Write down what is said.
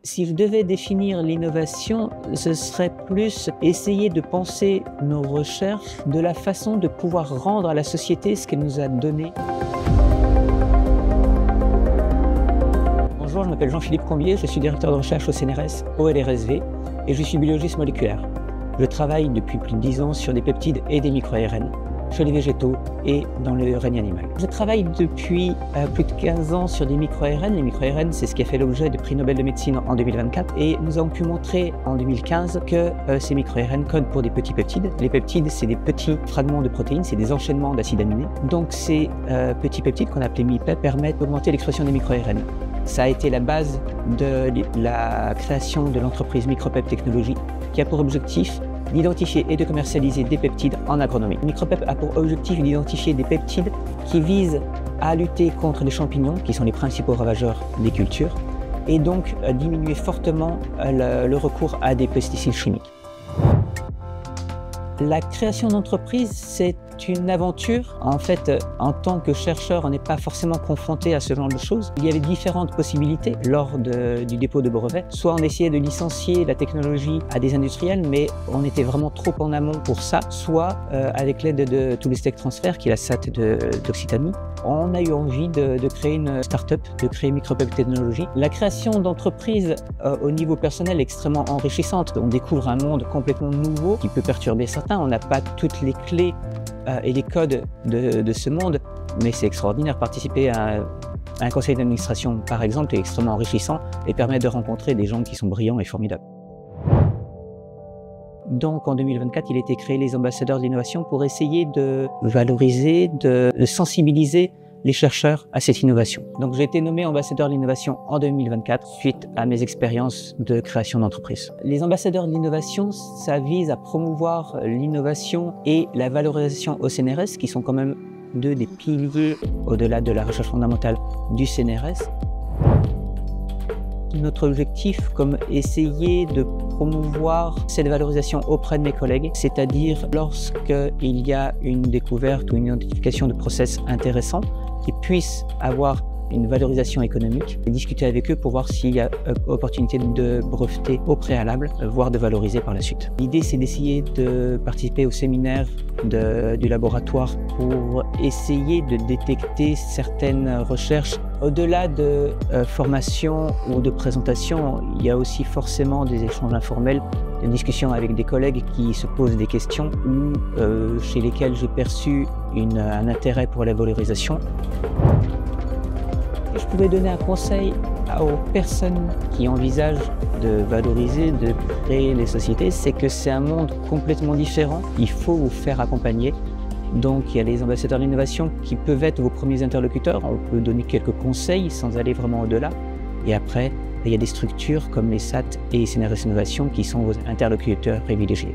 Si je devais définir l'innovation, ce serait plus essayer de penser nos recherches de la façon de pouvoir rendre à la société ce qu'elle nous a donné. Bonjour, je m'appelle Jean-Philippe Combier, je suis directeur de recherche au CNRS, au LRSV et je suis biologiste moléculaire. Je travaille depuis plus de 10 ans sur des peptides et des micro-ARN, chez les végétaux et dans le règne animal. Je travaille depuis plus de 15 ans sur des micro-ARN. Les micro-ARN, c'est ce qui a fait l'objet du prix Nobel de médecine en 2024. Et nous avons pu montrer en 2015 que ces micro-ARN codent pour des petits peptides. Les peptides, c'est des petits fragments de protéines, c'est des enchaînements d'acides aminés. Donc ces petits peptides qu'on appelait MiPep permettent d'augmenter l'expression des micro-ARN. Ça a été la base de la création de l'entreprise Micropep Technologies, qui a pour objectif d'identifier et de commercialiser des peptides en agronomie. Micropep a pour objectif d'identifier des peptides qui visent à lutter contre les champignons, qui sont les principaux ravageurs des cultures, et donc diminuer fortement le recours à des pesticides chimiques. La création d'entreprise, c'est une aventure. En fait, en tant que chercheur, on n'est pas forcément confronté à ce genre de choses. Il y avait différentes possibilités lors du dépôt de brevet. Soit on essayait de licencier la technologie à des industriels, mais on était vraiment trop en amont pour ça. Soit avec l'aide de tous les tech transferts, qui est la SAT d'Occitanie, on a eu envie de créer une start-up, de créer Micropep Technologies. La création d'entreprise au niveau personnel est extrêmement enrichissante. On découvre un monde complètement nouveau qui peut perturber certains. On n'a pas toutes les clés et les codes de ce monde, mais c'est extraordinaire. Participer à un conseil d'administration, par exemple, est extrêmement enrichissant et permet de rencontrer des gens qui sont brillants et formidables. Donc en 2024, il a été créé les ambassadeurs de l'innovation pour essayer de valoriser, de sensibiliser les chercheurs à cette innovation. Donc j'ai été nommé ambassadeur de l'innovation en 2024 suite à mes expériences de création d'entreprise. Les ambassadeurs de l'innovation, ça vise à promouvoir l'innovation et la valorisation au CNRS, qui sont quand même deux des piliers au-delà de la recherche fondamentale du CNRS. Notre objectif, comme essayer de promouvoir cette valorisation auprès de mes collègues, c'est-à-dire lorsqu'il y a une découverte ou une identification de process intéressant, qu'ils puissent avoir une valorisation économique et discuter avec eux pour voir s'il y a opportunité de breveter au préalable, voire de valoriser par la suite. L'idée, c'est d'essayer de participer au séminaire du laboratoire pour essayer de détecter certaines recherches. Au-delà de formation ou de présentation, il y a aussi forcément des échanges informels, des discussions avec des collègues qui se posent des questions ou chez lesquels j'ai perçu un intérêt pour la valorisation. Je pouvais donner un conseil aux personnes qui envisagent de valoriser, de créer les sociétés, c'est que c'est un monde complètement différent. Il faut vous faire accompagner. Donc il y a les ambassadeurs de l'innovation qui peuvent être vos premiers interlocuteurs. On peut donner quelques conseils sans aller vraiment au-delà. Et après, il y a des structures comme les SAT et CNRS Innovation qui sont vos interlocuteurs privilégiés.